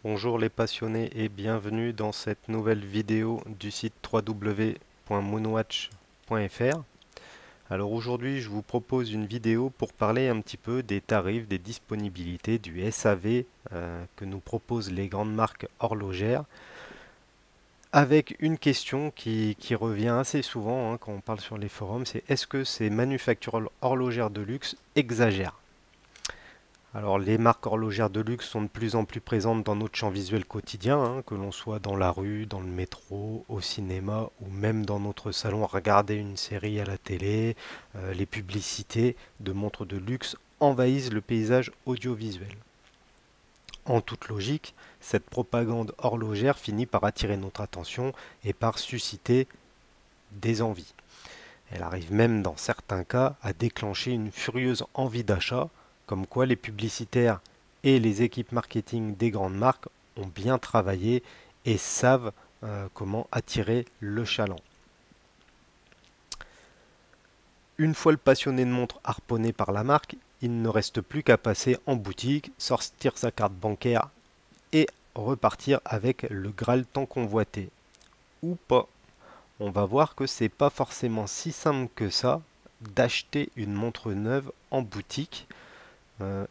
Bonjour les passionnés et bienvenue dans cette nouvelle vidéo du site www.moonwatch.fr. Alors aujourd'hui je vous propose une vidéo pour parler un petit peu des tarifs, des disponibilités du SAV que nous proposent les grandes marques horlogères, avec une question qui revient assez souvent quand on parle sur les forums, c'est est-ce que ces manufactures horlogères de luxe exagèrent? Alors les marques horlogères de luxe sont de plus en plus présentes dans notre champ visuel quotidien, que l'on soit dans la rue, dans le métro, au cinéma ou même dans notre salon à regarder une série à la télé. Les publicités de montres de luxe envahissent le paysage audiovisuel. En toute logique, cette propagande horlogère finit par attirer notre attention et par susciter des envies. Elle arrive même dans certains cas à déclencher une furieuse envie d'achat, comme quoi les publicitaires et les équipes marketing des grandes marques ont bien travaillé et savent comment attirer le chaland. Une fois le passionné de montre harponné par la marque, il ne reste plus qu'à passer en boutique, sortir sa carte bancaire et repartir avec le Graal tant convoité. Ou pas. On va voir que c'est pas forcément si simple que ça d'acheter une montre neuve en boutique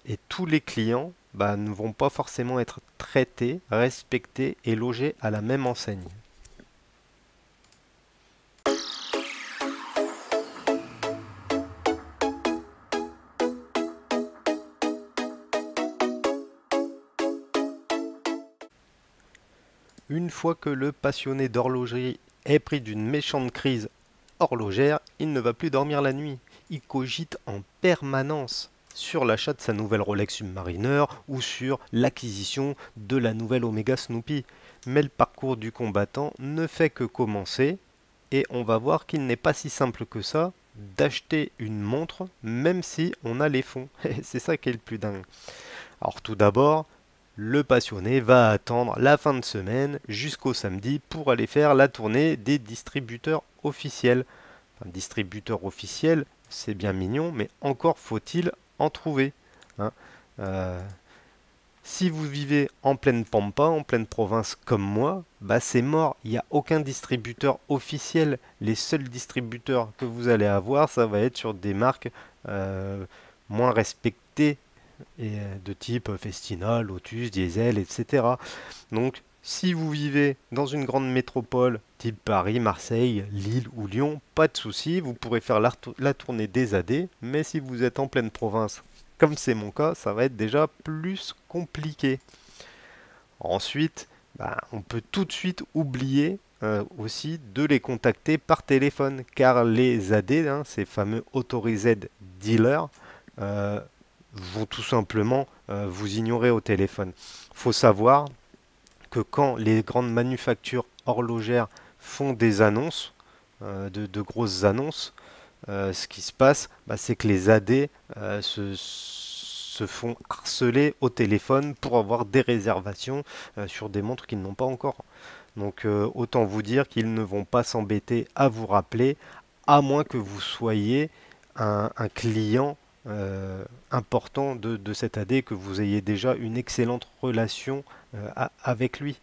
et tous les clients ne vont pas forcément être traités, respectés et logés à la même enseigne. Une fois que le passionné d'horlogerie est pris d'une méchante crise horlogère, il ne va plus dormir la nuit. Il cogite en permanence sur l'achat de sa nouvelle Rolex Submariner ou sur l'acquisition de la nouvelle Omega Snoopy. Mais le parcours du combattant ne fait que commencer et on va voir qu'il n'est pas si simple que ça d'acheter une montre même si on a les fonds. C'est ça qui est le plus dingue. Alors tout d'abord, le passionné va attendre la fin de semaine jusqu'au samedi pour aller faire la tournée des distributeurs officiels. Enfin, distributeur officiel, c'est bien mignon, mais encore faut-il en trouver. Hein. Euh, Si vous vivez en pleine pampa, en pleine province comme moi, c'est mort. Il n'y a aucun distributeur officiel. Les seuls distributeurs que vous allez avoir, ça va être sur des marques euh, moins respectées et de type Festina, Lotus, Diesel, etc. Donc, si vous vivez dans une grande métropole, type Paris, Marseille, Lille ou Lyon, pas de souci, vous pourrez faire la tournée des AD, mais si vous êtes en pleine province, comme c'est mon cas, ça va être déjà plus compliqué. Ensuite, on peut tout de suite oublier aussi de les contacter par téléphone, car les AD, ces fameux Authorized Dealers, euh, vont tout simplement vous ignorer au téléphone. Il faut savoir que quand les grandes manufactures horlogères font des annonces, de grosses annonces, ce qui se passe, c'est que les AD se font harceler au téléphone pour avoir des réservations sur des montres qu'ils n'ont pas encore. Donc autant vous dire qu'ils ne vont pas s'embêter à vous rappeler, à moins que vous soyez un client important de cet AD, que vous ayez déjà une excellente relation avec lui.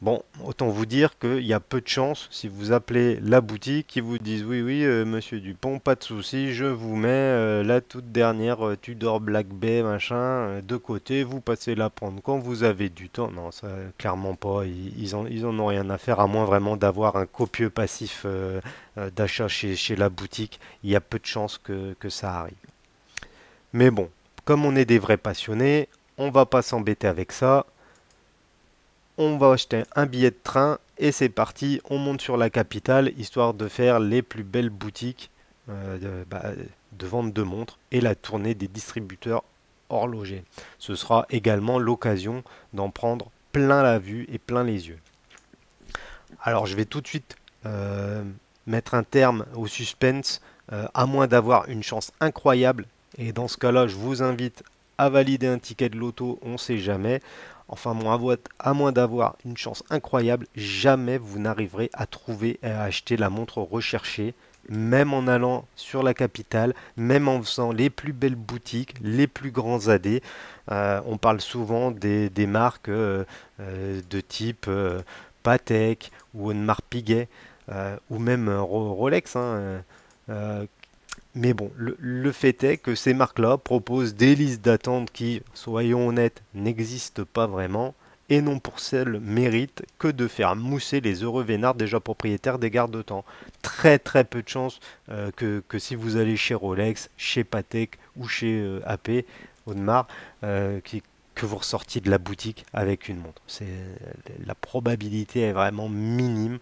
Bon, autant vous dire qu'il y a peu de chances, si vous appelez la boutique, qu'ils vous disent oui, oui, monsieur Dupont, pas de souci, je vous mets la toute dernière Tudor Black Bay, machin, de côté, vous passez la prendre quand vous avez du temps. Non, ça, clairement pas, ils en ont rien à faire, à moins vraiment d'avoir un copieux passif d'achat chez la boutique. Il y a peu de chances que ça arrive. Mais bon, comme on est des vrais passionnés, on va pas s'embêter avec ça. On va acheter un billet de train et c'est parti, on monte sur la capitale histoire de faire les plus belles boutiques de vente de montres et la tournée des distributeurs horlogers. Ce sera également l'occasion d'en prendre plein la vue et plein les yeux. Alors je vais tout de suite mettre un terme au suspense, à moins d'avoir une chance incroyable. Et dans ce cas-là, je vous invite à valider un ticket de loto, on ne sait jamais. Enfin, à moins d'avoir une chance incroyable, jamais vous n'arriverez à trouver et à acheter la montre recherchée même en allant sur la capitale, même en faisant les plus belles boutiques, les plus grands AD. On parle souvent des marques de type Patek ou Audemars Piguet ou même Rolex, hein, mais bon, le fait est que ces marques-là proposent des listes d'attente qui, soyons honnêtes, n'existent pas vraiment et n'ont pour seul mérite que de faire mousser les heureux vénards déjà propriétaires des garde-temps. Très très peu de chances que si vous allez chez Rolex, chez Patek ou chez AP, Audemars, que vous ressortiez de la boutique avec une montre. La probabilité est vraiment minime.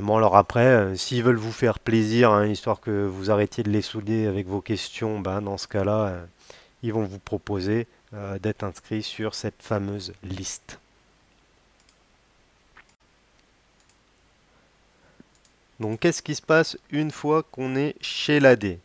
Bon alors après, s'ils veulent vous faire plaisir, hein, histoire que vous arrêtiez de les souder avec vos questions, ben, dans ce cas-là, ils vont vous proposer d'être inscrit sur cette fameuse liste. Donc qu'est-ce qui se passe une fois qu'on est chez l'AD?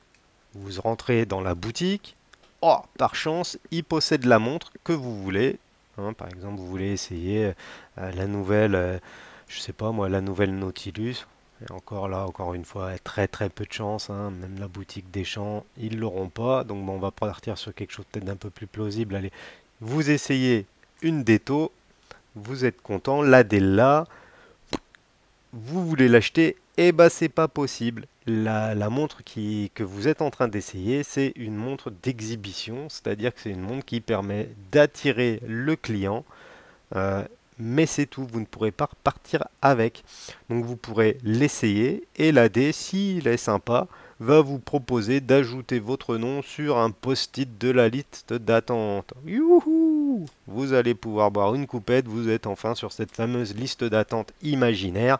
Vous rentrez dans la boutique, oh, par chance, il possède la montre que vous voulez. Hein, par exemple, vous voulez essayer la nouvelle, je sais pas moi, la nouvelle Nautilus. Et encore là, encore une fois, très très peu de chance. Hein, même la boutique des champs, ils l'auront pas. Donc bon, on va partir sur quelque chose peut-être d'un peu plus plausible. Allez, vous essayez une Detto, vous êtes content, la Della, vous voulez l'acheter, et bah c'est pas possible. La montre que vous êtes en train d'essayer, c'est une montre d'exhibition, c'est-à-dire que c'est une montre qui permet d'attirer le client, euh, mais c'est tout, vous ne pourrez pas repartir avec. Donc vous pourrez l'essayer et l'AD, s'il est sympa, va vous proposer d'ajouter votre nom sur un post-it de la liste d'attente. Youhou! Vous allez pouvoir boire une coupette, vous êtes enfin sur cette fameuse liste d'attente imaginaire.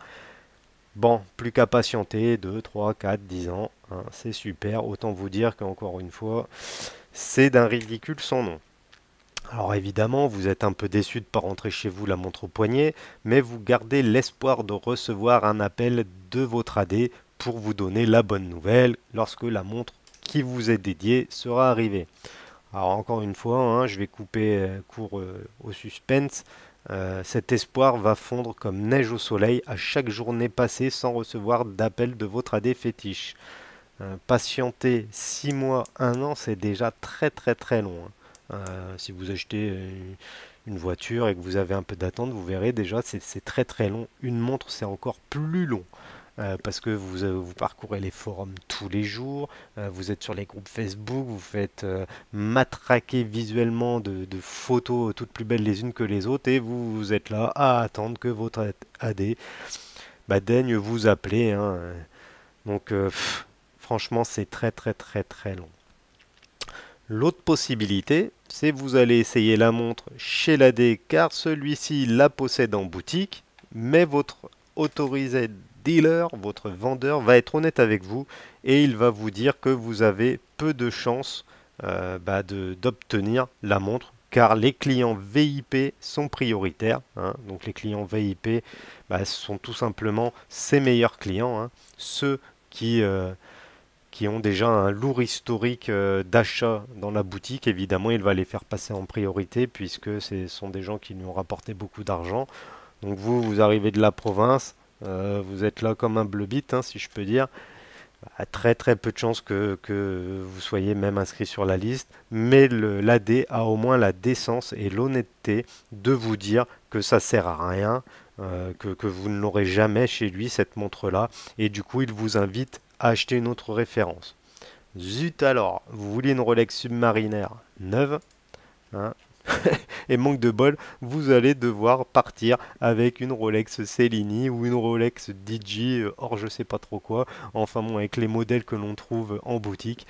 Bon, plus qu'à patienter 2, 3, 4, 10 ans, hein, c'est super. Autant vous dire qu'encore une fois, c'est d'un ridicule sans nom. Alors évidemment, vous êtes un peu déçu de ne pas rentrer chez vous la montre au poignet, mais vous gardez l'espoir de recevoir un appel de votre AD pour vous donner la bonne nouvelle lorsque la montre qui vous est dédiée sera arrivée. Alors encore une fois, hein, je vais couper court au suspense. Cet espoir va fondre comme neige au soleil à chaque journée passée sans recevoir d'appel de votre AD fétiche. Patienter 6 mois, 1 an, c'est déjà très très très long. Hein. Si vous achetez une voiture et que vous avez un peu d'attente, vous verrez déjà c'est très très long. Une montre, c'est encore plus long. Parce que vous parcourez les forums tous les jours, vous êtes sur les groupes Facebook, vous faites matraquer visuellement de photos toutes plus belles les unes que les autres et vous êtes là à attendre que votre AD daigne vous appeler. Hein. Donc franchement c'est très très très très long. L'autre possibilité, c'est vous allez essayer la montre chez l'AD car celui-ci la possède en boutique, mais votre autorisé dealer, votre vendeur, va être honnête avec vous et il va vous dire que vous avez peu de chances d'obtenir la montre car les clients VIP sont prioritaires. Hein. Donc les clients VIP sont tout simplement ses meilleurs clients, hein, ceux qui ont déjà un lourd historique d'achat dans la boutique. Évidemment, il va les faire passer en priorité puisque ce sont des gens qui lui ont rapporté beaucoup d'argent. Donc vous arrivez de la province, vous êtes là comme un bleu-bit, hein, si je peux dire. Très très peu de chances que vous soyez même inscrit sur la liste, mais l'AD a au moins la décence et l'honnêteté de vous dire que ça sert à rien, que vous ne l'aurez jamais chez lui cette montre-là, et du coup il vous invite à acheter une autre référence. Zut alors, vous voulez une Rolex Submariner neuve, hein, et manque de bol, vous allez devoir partir avec une Rolex Cellini ou une Rolex DJ, or je sais pas trop quoi, enfin bon, avec les modèles que l'on trouve en boutique.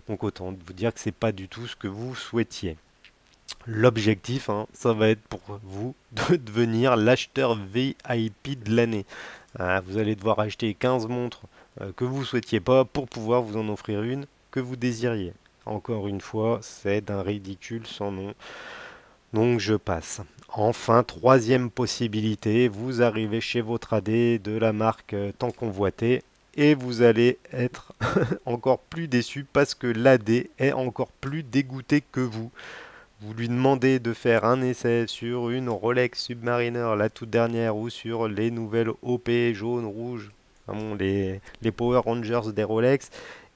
Donc autant vous dire que c'est pas du tout ce que vous souhaitiez. L'objectif, hein, ça va être pour vous de devenir l'acheteur VIP de l'année. Vous allez devoir acheter 15 montres que vous ne souhaitiez pas pour pouvoir vous en offrir une que vous désiriez. Encore une fois, c'est d'un ridicule sans nom. Donc je passe. Enfin, troisième possibilité, vous arrivez chez votre AD de la marque tant convoitée et vous allez être encore plus déçu parce que l'AD est encore plus dégoûté que vous. Vous lui demandez de faire un essai sur une Rolex Submariner, la toute dernière, ou sur les nouvelles OP jaune, rouge, bon, les Power Rangers des Rolex.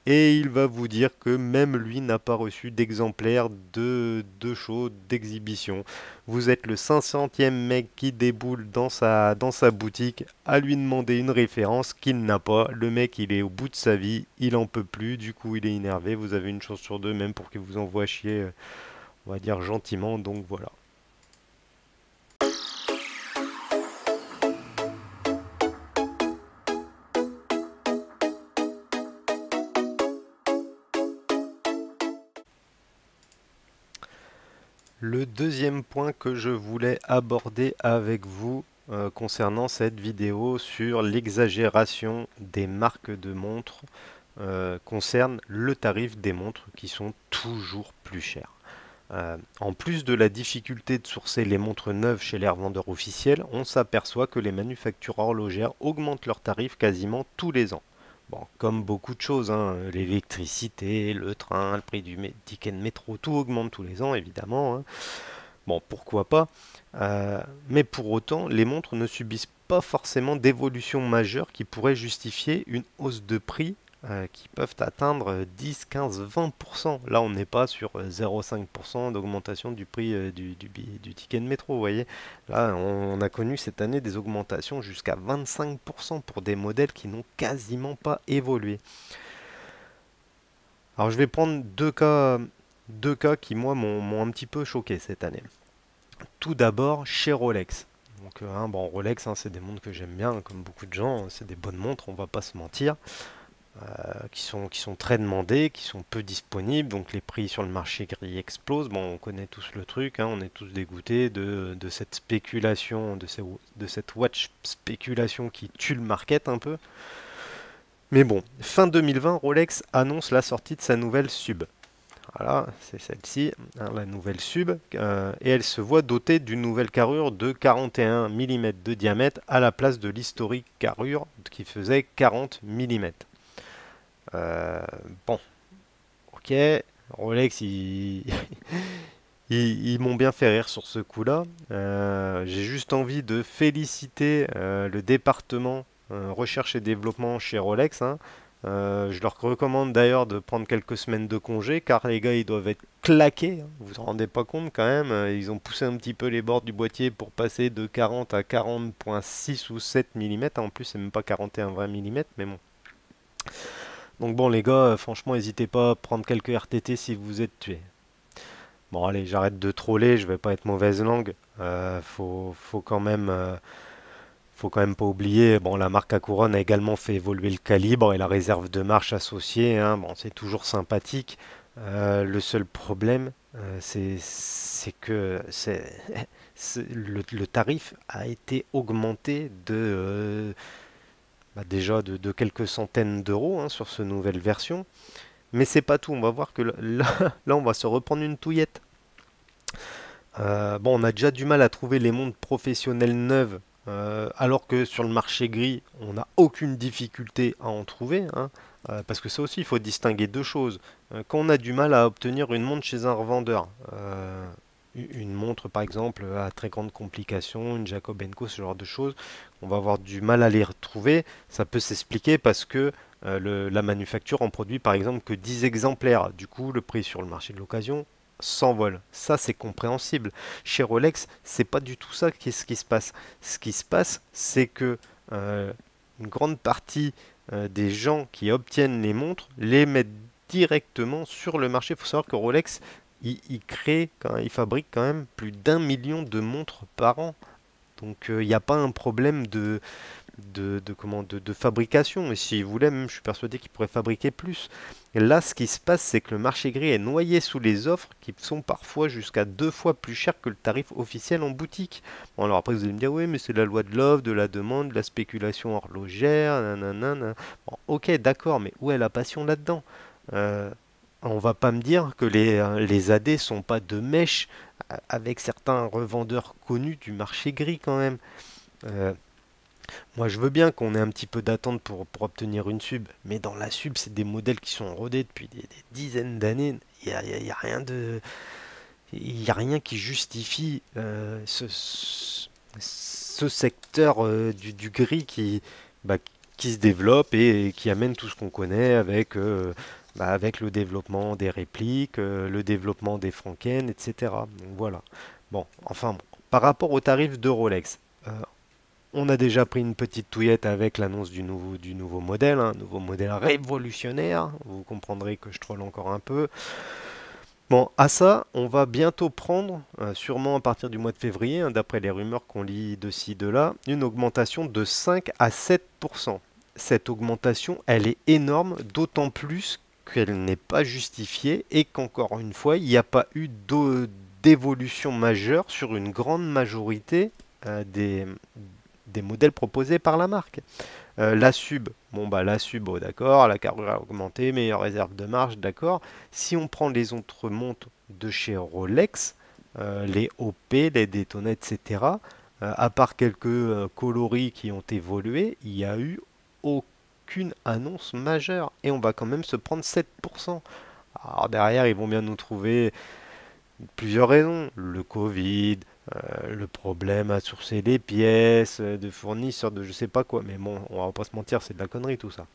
Et il va vous dire que même lui n'a pas reçu d'exemplaire de show, d'exhibition. Vous êtes le 500e mec qui déboule dans sa boutique à lui demander une référence qu'il n'a pas. Le mec, il est au bout de sa vie, il en peut plus, du coup il est énervé. Vous avez une chance sur deux même pour qu'il vous envoie chier, on va dire gentiment, donc voilà. Le deuxième point que je voulais aborder avec vous concernant cette vidéo sur l'exagération des marques de montres concerne le tarif des montres qui sont toujours plus chères. En plus de la difficulté de sourcer les montres neuves chez les revendeurs officiels, on s'aperçoit que les manufactures horlogères augmentent leurs tarifs quasiment tous les ans. Bon, comme beaucoup de choses, hein, l'électricité, le train, le prix du ticket de métro, tout augmente tous les ans, évidemment, hein. Bon, pourquoi pas, mais pour autant, les montres ne subissent pas forcément d'évolution majeure qui pourrait justifier une hausse de prix qui peuvent atteindre 10, 15, 20%. Là, on n'est pas sur 0,5% d'augmentation du prix du ticket de métro, vous voyez. Là, on a connu cette année des augmentations jusqu'à 25% pour des modèles qui n'ont quasiment pas évolué. Alors, je vais prendre deux cas qui, moi, m'ont un petit peu choqué cette année. Tout d'abord, chez Rolex. Donc, bon, Rolex, hein, c'est des montres que j'aime bien, comme beaucoup de gens. C'est des bonnes montres, on va pas se mentir. Qui sont très demandées, qui sont peu disponibles, donc les prix sur le marché gris explosent. Bon, on connaît tous le truc, hein, on est tous dégoûtés de cette spéculation, de cette watch spéculation qui tue le market un peu. Mais bon, fin 2020, Rolex annonce la sortie de sa nouvelle sub. Voilà, c'est celle-ci, hein, la nouvelle sub, et elle se voit dotée d'une nouvelle carrure de 41 mm de diamètre à la place de l'historique carrure qui faisait 40 mm. Bon, ok, Rolex, ils m'ont bien fait rire sur ce coup-là. J'ai juste envie de féliciter le département recherche et développement chez Rolex, hein. Je leur recommande d'ailleurs de prendre quelques semaines de congé car les gars ils doivent être claqués, hein. Vous vous rendez pas compte quand même. Ils ont poussé un petit peu les bords du boîtier pour passer de 40 à 40,6 ou 7 mm. En plus c'est même pas 41 vrais mm, mais bon. Donc bon les gars, franchement n'hésitez pas à prendre quelques RTT si vous êtes tués. Bon allez, j'arrête de troller, je vais pas être mauvaise langue. Faut quand même pas oublier, bon, la marque à couronne a également fait évoluer le calibre et la réserve de marche associée, hein. Bon, c'est toujours sympathique. Le seul problème, c'est que le tarif a été augmenté déjà de quelques centaines d'euros, hein, sur cette nouvelle version. Mais c'est pas tout, on va voir que là, on va se reprendre une touillette. Bon, on a déjà du mal à trouver les montres professionnelles neuves, alors que sur le marché gris, on n'a aucune difficulté à en trouver, hein. Parce que ça aussi, il faut distinguer deux choses. Quand on a du mal à obtenir une montre chez un revendeur, une montre par exemple à très grande complication, une Jacob Co, ce genre de choses, on va avoir du mal à les retrouver. Ça peut s'expliquer parce que la manufacture en produit par exemple que 10 exemplaires. Du coup, le prix sur le marché de l'occasion s'envole. Ça, c'est compréhensible. Chez Rolex, c'est pas du tout ça ce qui se passe. Ce qui se passe, c'est que une grande partie des gens qui obtiennent les montres les mettent directement sur le marché. Il faut savoir que Rolex, il fabrique quand même plus d'1 million de montres par an. Donc il n'y a pas un problème de fabrication. Et s'il voulait, même, je suis persuadé qu'il pourrait fabriquer plus. Et là, ce qui se passe, c'est que le marché gris est noyé sous les offres qui sont parfois jusqu'à 2 fois plus chères que le tarif officiel en boutique. Bon, alors après, vous allez me dire, oui, mais c'est la loi de l'offre, de la demande, de la spéculation horlogère, nanana. Bon, ok, d'accord, mais où est la passion là-dedans? On va pas me dire que les AD sont pas de mèche avec certains revendeurs connus du marché gris quand même. Euh, Moi, je veux bien qu'on ait un petit peu d'attente pour obtenir une sub, mais dans la sub, c'est des modèles qui sont rodés depuis des dizaines d'années. Il y a rien il y a rien qui justifie ce secteur du gris bah, qui se développe et qui amène tout ce qu'on connaît avec le développement des répliques, le développement des Franken, etc. Donc voilà. Bon, enfin, bon. Par rapport aux tarifs de Rolex, on a déjà pris une petite touillette avec l'annonce du nouveau modèle, un nouveau modèle révolutionnaire. Vous comprendrez que je troll encore un peu. Bon, à ça, on va bientôt prendre, sûrement à partir du mois de février, hein, d'après les rumeurs qu'on lit de ci, de là, une augmentation de 5 à 7%. Cette augmentation, elle est énorme, d'autant plus qu'elle n'est pas justifiée et qu'encore une fois, il n'y a pas eu d'évolution majeure sur une grande majorité des modèles proposés par la marque. La sub, bon bah la sub, oh, d'accord, la carrure a augmenté, meilleure réserve de marge, d'accord. Si on prend les autres montres de chez Rolex, les OP, les Daytona, etc., à part quelques coloris qui ont évolué, il n'y a eu aucune annonce majeure. Et on va quand même se prendre 7%. Alors derrière, ils vont bien nous trouver plusieurs raisons. Le Covid, le problème à sourcer les pièces, de fournisseurs, de je sais pas quoi. Mais bon, on va pas se mentir, c'est de la connerie tout ça.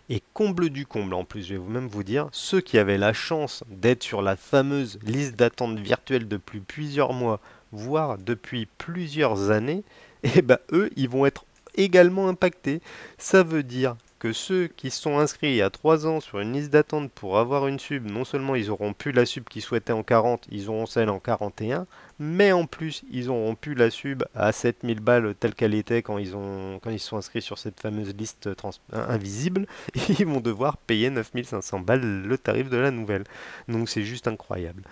Et comble du comble, en plus, je vais même vous dire, ceux qui avaient la chance d'être sur la fameuse liste d'attente virtuelle depuis plusieurs mois, voire depuis plusieurs années, et ben eux, ils vont être également impactés. Ça veut dire que ceux qui sont inscrits il y a 3 ans sur une liste d'attente pour avoir une sub, non seulement ils auront plus la sub qu'ils souhaitaient en 40, ils auront celle en 41, mais en plus ils auront plus la sub à 7000 balles telle qu'elle était quand ils sont inscrits sur cette fameuse liste invisible, et ils vont devoir payer 9500 balles le tarif de la nouvelle. Donc c'est juste incroyable.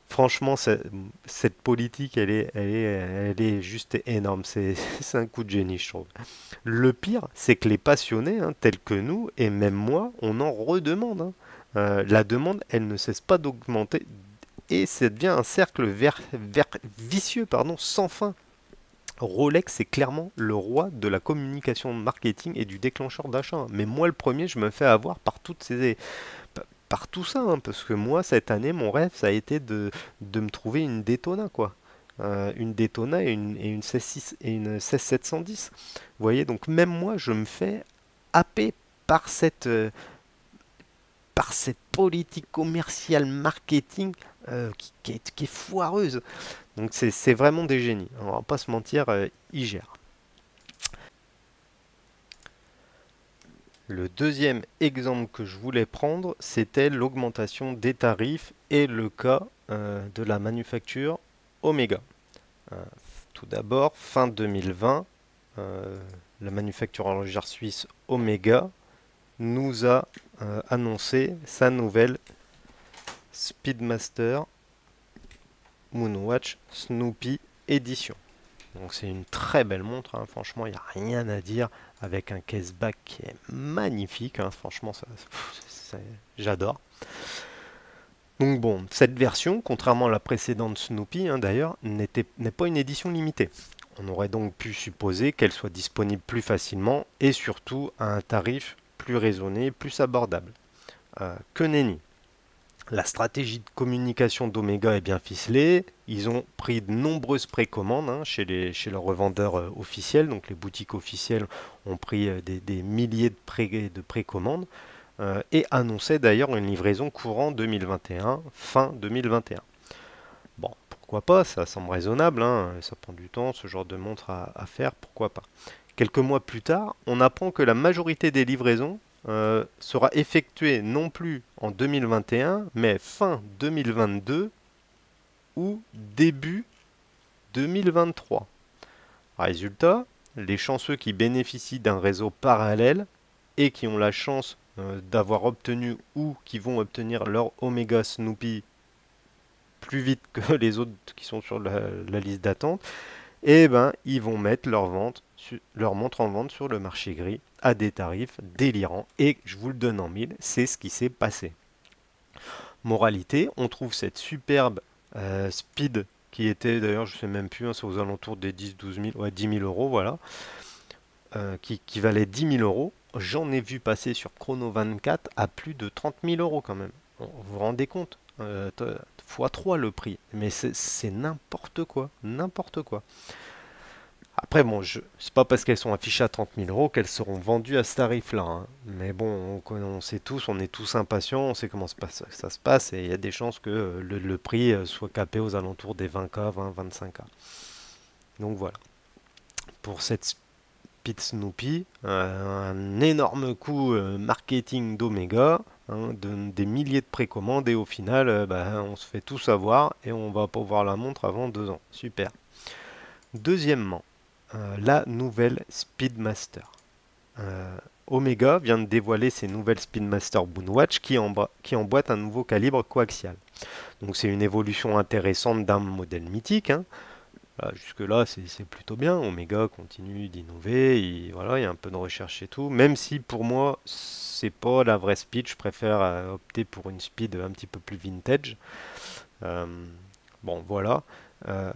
Franchement, cette politique, elle est juste énorme. C'est un coup de génie, je trouve. Le pire, c'est que les passionnés, hein, tels que nous, et même moi, on en redemande, hein. La demande, elle ne cesse pas d'augmenter, et ça devient un cercle vicieux, pardon, sans fin. Rolex est clairement le roi de la communication marketing et du déclencheur d'achat, hein. Mais moi, le premier, je me fais avoir par par tout ça, hein, parce que moi, cette année, mon rêve, ça a été de me trouver une Daytona, quoi. Une Daytona et une 16, et une 16710. Vous voyez, donc même moi, je me fais happer par par cette politique commerciale marketing qui est foireuse. Donc c'est vraiment des génies. On va pas se mentir, ils gèrent. Le deuxième exemple que je voulais prendre, c'était l'augmentation des tarifs et le cas de la manufacture Omega. Euh, Tout d'abord, fin 2020, la manufacture horlogère suisse Omega nous a annoncé sa nouvelle Speedmaster Moonwatch Snoopy Edition. Donc c'est une très belle montre, hein. Franchement, il n'y a rien à dire, avec un caseback qui est magnifique, hein. Franchement, j'adore. Donc bon, cette version, contrairement à la précédente Snoopy, hein, d'ailleurs, n'est pas une édition limitée. On aurait donc pu supposer qu'elle soit disponible plus facilement et surtout à un tarif plus raisonné, plus abordable. Que nenni. La stratégie de communication d'Omega est bien ficelée. Ils ont pris de nombreuses précommandes, hein, chez leurs revendeurs officiels. Donc les boutiques officielles ont pris des milliers de précommandes et annonçaient d'ailleurs une livraison courant 2021, fin 2021. Bon, pourquoi pas, ça semble raisonnable, hein, ça prend du temps, ce genre de montre à faire, pourquoi pas. Quelques mois plus tard, on apprend que la majorité des livraisons sera effectuée non plus en 2021, mais fin 2022 ou début 2023. Résultat, les chanceux qui bénéficient d'un réseau parallèle et qui ont la chance d'avoir obtenu ou qui vont obtenir leur Omega Snoopy plus vite que les autres qui sont sur la liste d'attente, et ben ils vont mettre leur montre en vente sur le marché gris à des tarifs délirants. Et je vous le donne en mille, c'est ce qui s'est passé. Moralité, on trouve cette superbe Speed qui était d'ailleurs, je sais même plus, hein, c'est aux alentours des 10-12 000, ouais, 10 000 euros, voilà, qui valait 10 000 euros. J'en ai vu passer sur Chrono 24 à plus de 30 000 euros quand même. Vous vous rendez compte, x3 le prix. Mais c'est n'importe quoi, n'importe quoi. Après, bon, c'est pas parce qu'elles sont affichées à 30 000 euros qu'elles seront vendues à ce tarif-là, hein. Mais bon, on sait tous, on est tous impatients, on sait comment ça se passe, et il y a des chances que le prix soit capé aux alentours des 20K, 20-25K. Donc voilà, pour cette Speed Snoopy, un énorme coup marketing d'Omega, hein, des milliers de précommandes, et au final, bah, on se fait tout savoir, et on va pas voir la montre avant 2 ans. Super. Deuxièmement, la nouvelle Speedmaster. Omega vient de dévoiler ses nouvelles Speedmaster Moonwatch qui emboîtent un nouveau calibre coaxial. Donc c'est une évolution intéressante d'un modèle mythique, hein. Jusque-là, c'est plutôt bien. Omega continue d'innover. Voilà, il y a un peu de recherche et tout. Même si pour moi, c'est pas la vraie speed. Je préfère opter pour une speed un petit peu plus vintage. Euh, bon, voilà. Euh,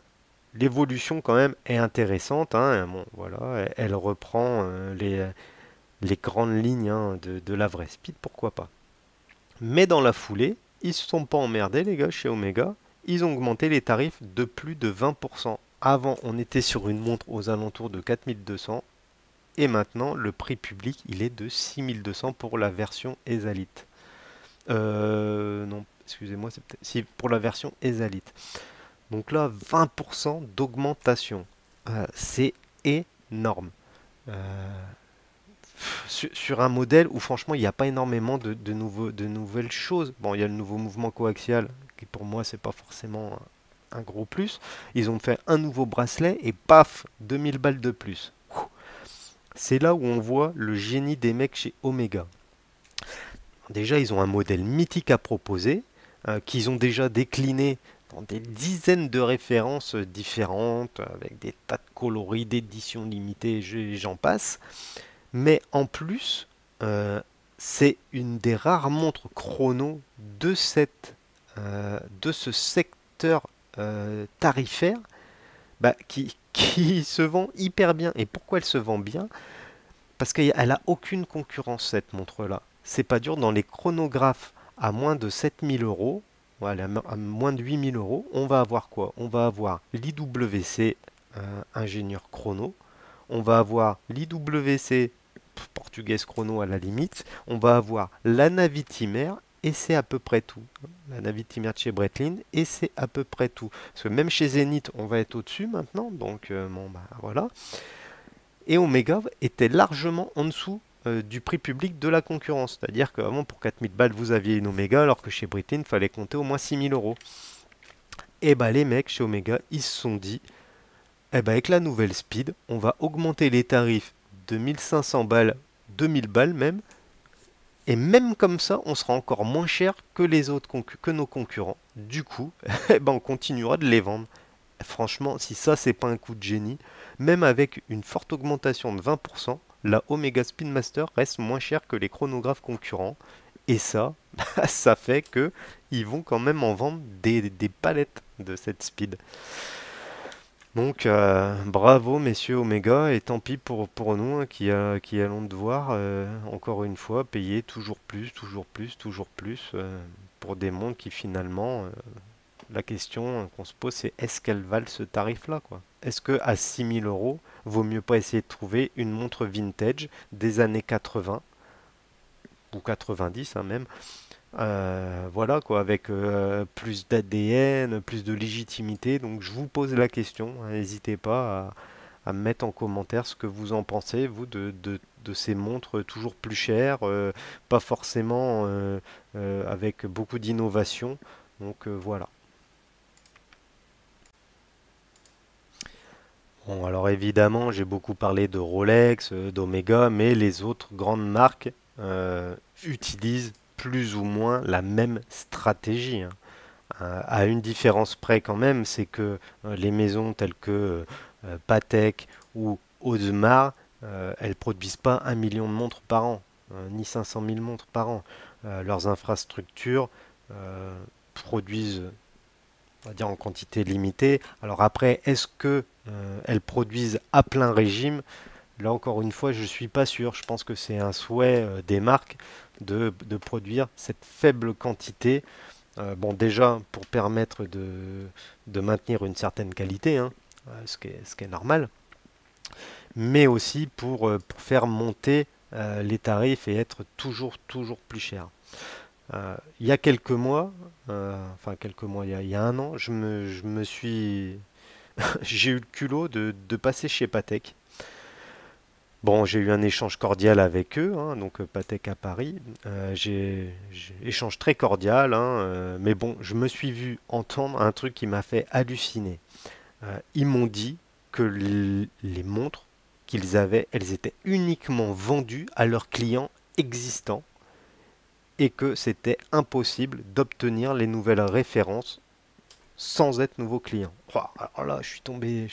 L'évolution quand même est intéressante, hein. Bon, voilà, elle reprend les grandes lignes, hein, de la vraie speed, pourquoi pas. Mais dans la foulée, ils se sont pas emmerdés les gars chez Omega. Ils ont augmenté les tarifs de plus de 20%. Avant, on était sur une montre aux alentours de 4200 et maintenant le prix public il est de 6200 pour la version Exalite. Non, excusez-moi, c'est peut-être si pour la version Exalite. Donc là, 20% d'augmentation. C'est énorme. Euh, sur un modèle où franchement il n'y a pas énormément de nouvelles choses. Bon, il y a le nouveau mouvement coaxial qui pour moi c'est pas forcément un gros plus. Ils ont fait un nouveau bracelet et paf, 2000 balles de plus. C'est là où on voit le génie des mecs chez Omega. Déjà, ils ont un modèle mythique à proposer, qu'ils ont déjà décliné dans des dizaines de références différentes, avec des tas de coloris, d'éditions limitées, j'en passe. Mais en plus, euh, c'est une des rares montres chrono de ce secteur tarifaire, bah, qui se vend hyper bien. Et pourquoi elle se vend bien? Parce qu'elle a aucune concurrence, cette montre-là. C'est pas dur, dans les chronographes à moins de 7000 euros, voilà, à moins de 8000 euros, on va avoir quoi? On va avoir l'IWC ingénieur chrono, on va avoir l'IWC portugaise chrono à la limite, on va avoir la Navitimer et c'est à peu près tout. La Navitimer de chez Breitling et c'est à peu près tout. Parce que même chez Zenith, on va être au-dessus maintenant, donc bon bah voilà. Et Omega était largement en dessous du prix public de la concurrence. C'est-à-dire qu'avant, pour 4000 balles, vous aviez une Omega, alors que chez Breitling, il fallait compter au moins 6000 euros. Et bah les mecs chez Omega, ils se sont dit, eh ben avec la nouvelle Speed, on va augmenter les tarifs de 1500 balles, 2000 balles même, et même comme ça, on sera encore moins cher que les autres que nos concurrents. Du coup, eh ben on continuera de les vendre. Franchement, si ça c'est pas un coup de génie, même avec une forte augmentation de 20%, la Omega Speedmaster reste moins chère que les chronographes concurrents. Et ça, ça fait que ils vont quand même en vendre des palettes de cette speed. Donc bravo messieurs Omega et tant pis pour nous, hein, qui allons devoir encore une fois payer toujours plus, toujours plus, toujours plus pour des montres qui finalement la question qu'on se pose c'est est-ce qu'elles valent ce tarif-là quoi? Est-ce que à 6000 euros vaut mieux pas essayer de trouver une montre vintage des années 80 ou 90 hein, même, voilà quoi, avec plus d'ADN, plus de légitimité. Donc je vous pose la question, hein, n'hésitez pas à me mettre en commentaire ce que vous en pensez, vous, de ces montres toujours plus chères, pas forcément avec beaucoup d'innovation. Donc voilà. Bon, alors évidemment, j'ai beaucoup parlé de Rolex, d'Omega, mais les autres grandes marques utilisent plus ou moins la même stratégie, hein. À une différence près quand même, c'est que les maisons telles que Patek ou Audemars, elles produisent pas 1 million de montres par an, ni 500 000 montres par an. Leurs infrastructures euh, produisent, on va dire, en quantité limitée. Alors après, est-ce que elles produisent à plein régime? Là encore une fois, je ne suis pas sûr. Je pense que c'est un souhait des marques de produire cette faible quantité. Bon, déjà pour permettre de maintenir une certaine qualité, hein, ce qui est normal. mais aussi pour faire monter les tarifs et être toujours plus cher. Il y a quelques mois, enfin quelques mois, il y a un an, je me suis, j'ai eu le culot de passer chez Patek. Bon, j'ai eu un échange cordial avec eux, hein, donc Patek à Paris. J'ai échange très cordial, hein, mais bon, je me suis vu entendre un truc qui m'a fait halluciner. Ils m'ont dit que les montres qu'ils avaient, elles étaient uniquement vendues à leurs clients existants et que c'était impossible d'obtenir les nouvelles références sans être nouveau client. Oh, alors là, je suis tombé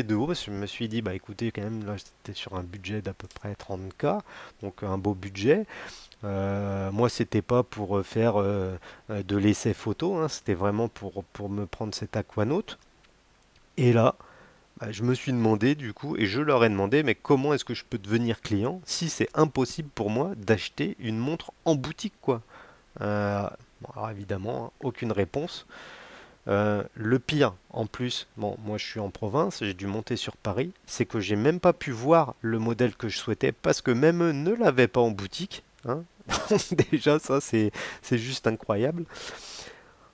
de haut parce que je me suis dit, bah écoutez, quand même, là, c'était sur un budget d'à peu près 30K, donc un beau budget. Moi, c'était pas pour faire de l'essai photo, hein, c'était vraiment pour me prendre cet aquanaute. Et là, bah, je me suis demandé du coup, et je leur ai demandé, mais comment est-ce que je peux devenir client si c'est impossible pour moi d'acheter une montre en boutique, quoi. Bon, alors évidemment, hein, aucune réponse. Le pire, en plus, bon, moi je suis en province, j'ai dû monter sur Paris, c'est que j'ai même pas pu voir le modèle que je souhaitais parce que même eux ne l'avaient pas en boutique, hein. Déjà, ça c'est juste incroyable.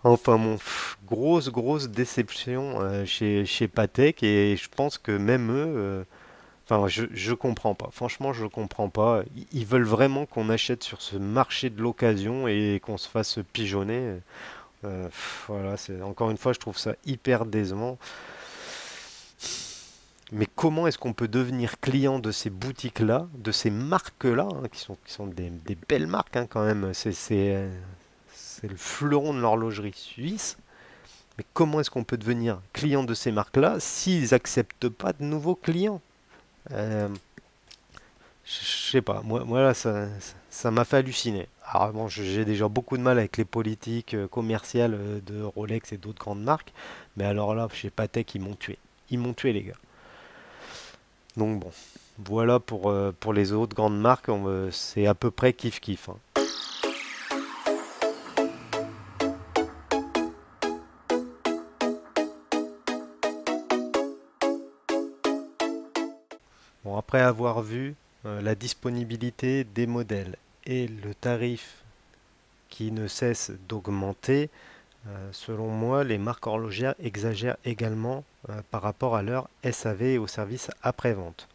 Enfin bon, grosse déception chez Patek et je pense que même eux, enfin je comprends pas. Franchement, je comprends pas. Ils veulent vraiment qu'on achète sur ce marché de l'occasion et qu'on se fasse pigeonner. Voilà, c'est encore une fois, je trouve ça hyper décevant. Mais comment est-ce qu'on peut devenir client de ces boutiques-là, de ces marques-là, hein, qui sont des belles marques hein, quand même. C'est le fleuron de l'horlogerie suisse. Mais comment est-ce qu'on peut devenir client de ces marques-là s'ils n'acceptent pas de nouveaux clients? Euh, je sais pas, moi là, ça m'a fait halluciner. Alors bon, j'ai déjà beaucoup de mal avec les politiques commerciales de Rolex et d'autres grandes marques, mais alors là, chez Patek, ils m'ont tué. Ils m'ont tué, les gars. Donc bon, voilà pour les autres grandes marques, c'est à peu près kiff-kiff, hein. Bon, après avoir vu la disponibilité des modèles et le tarif qui ne cesse d'augmenter, selon moi, les marques horlogères exagèrent également par rapport à leur SAV et au service après-vente.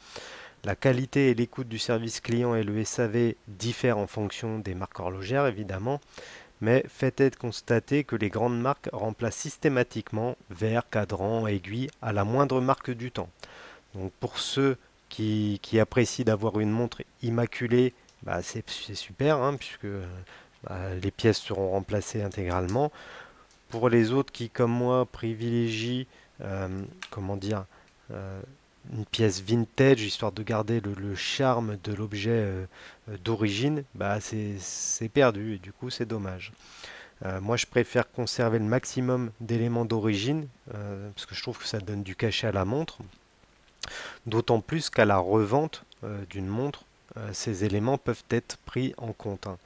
La qualité et l'écoute du service client et le SAV diffèrent en fonction des marques horlogères, évidemment, mais fait est de constater que les grandes marques remplacent systématiquement verres, cadrans, aiguilles à la moindre marque du temps. Donc pour ceux qui apprécient d'avoir une montre immaculée, bah c'est super, hein, puisque bah, les pièces seront remplacées intégralement. Pour les autres qui, comme moi, privilégient, comment dire, euh, une pièce vintage, histoire de garder le charme de l'objet d'origine, bah c'est perdu et du coup c'est dommage. Moi je préfère conserver le maximum d'éléments d'origine parce que je trouve que ça donne du cachet à la montre, d'autant plus qu'à la revente d'une montre, ces éléments peuvent être pris en compte, hein.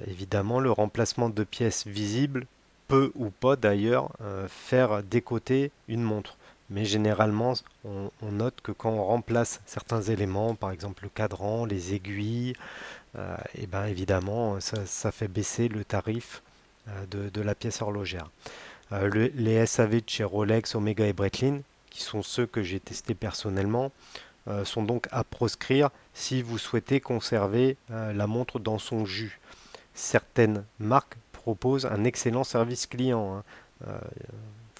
Évidemment, le remplacement de pièces visibles peut ou pas d'ailleurs faire décoter une montre. Mais généralement, on note que quand on remplace certains éléments, par exemple le cadran, les aiguilles, et ben évidemment, ça fait baisser le tarif de la pièce horlogère. Les SAV de chez Rolex, Omega et Breitling, qui sont ceux que j'ai testés personnellement, sont donc à proscrire si vous souhaitez conserver la montre dans son jus. Certaines marques proposent un excellent service client, hein.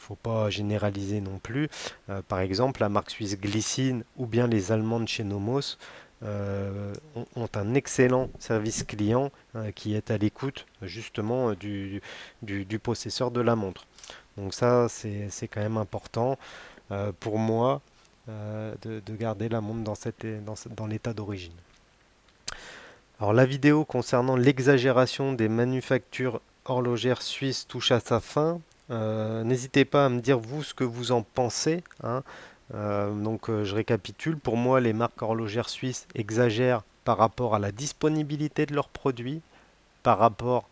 Faut pas généraliser non plus. Par exemple, la marque suisse Glycine ou bien les allemandes chez Nomos ont un excellent service client qui est à l'écoute justement du possesseur de la montre. Donc ça, c'est quand même important pour moi de garder la montre dans l'état d'origine. Alors la vidéo concernant l'exagération des manufactures horlogères suisses touche à sa fin. N'hésitez pas à me dire vous ce que vous en pensez, hein. Je récapitule. Pour moi, les marques horlogères suisses exagèrent par rapport à la disponibilité de leurs produits, par rapport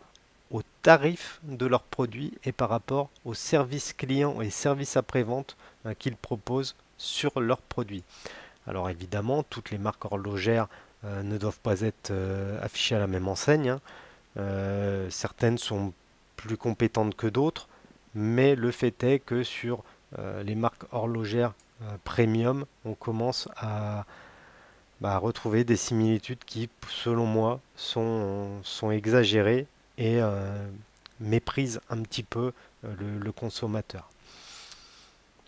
aux tarifs de leurs produits et par rapport aux services clients et services après-vente qu'ils proposent sur leurs produits. Alors évidemment, toutes les marques horlogères ne doivent pas être affichées à la même enseigne, hein. Certaines sont plus compétentes que d'autres, mais le fait est que sur les marques horlogères premium, on commence à retrouver des similitudes qui, selon moi, sont exagérées et méprisent un petit peu le consommateur.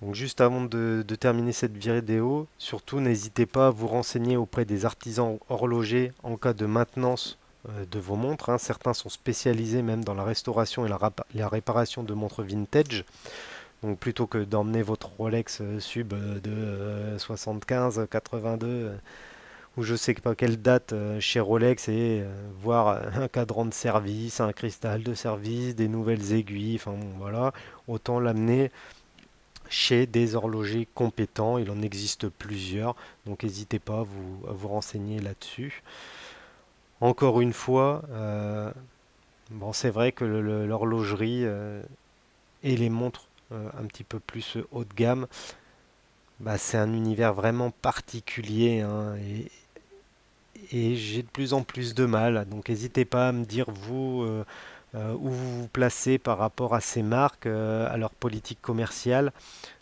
Donc juste avant de terminer cette vidéo, surtout n'hésitez pas à vous renseigner auprès des artisans horlogers en cas de maintenance de vos montres, hein. Certains sont spécialisés même dans la restauration et la réparation de montres vintage. Donc plutôt que d'emmener votre Rolex Sub de 75, 82 ou je sais pas quelle date chez Rolex et voir un cadran de service, un cristal de service, des nouvelles aiguilles, enfin bon, voilà, autant l'amener chez des horlogers compétents. Il en existe plusieurs, donc n'hésitez pas à vous renseigner là-dessus. Encore une fois, bon, c'est vrai que l'horlogerie et les montres un petit peu plus haut de gamme, bah, c'est un univers vraiment particulier, hein, et j'ai de plus en plus de mal. Donc n'hésitez pas à me dire vous où vous vous placez par rapport à ces marques, à leur politique commerciale.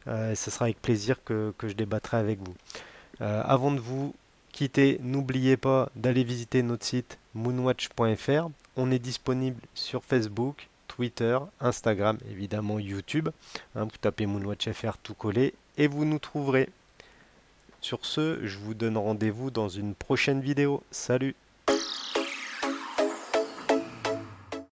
Ce sera avec plaisir que je débattrai avec vous. Avant de vous quitter, n'oubliez pas d'aller visiter notre site moonwatch.fr. On est disponible sur Facebook, Twitter, Instagram, évidemment YouTube, hein, vous tapez moonwatch.fr tout collé et vous nous trouverez. Sur ce, je vous donne rendez-vous dans une prochaine vidéo. Salut!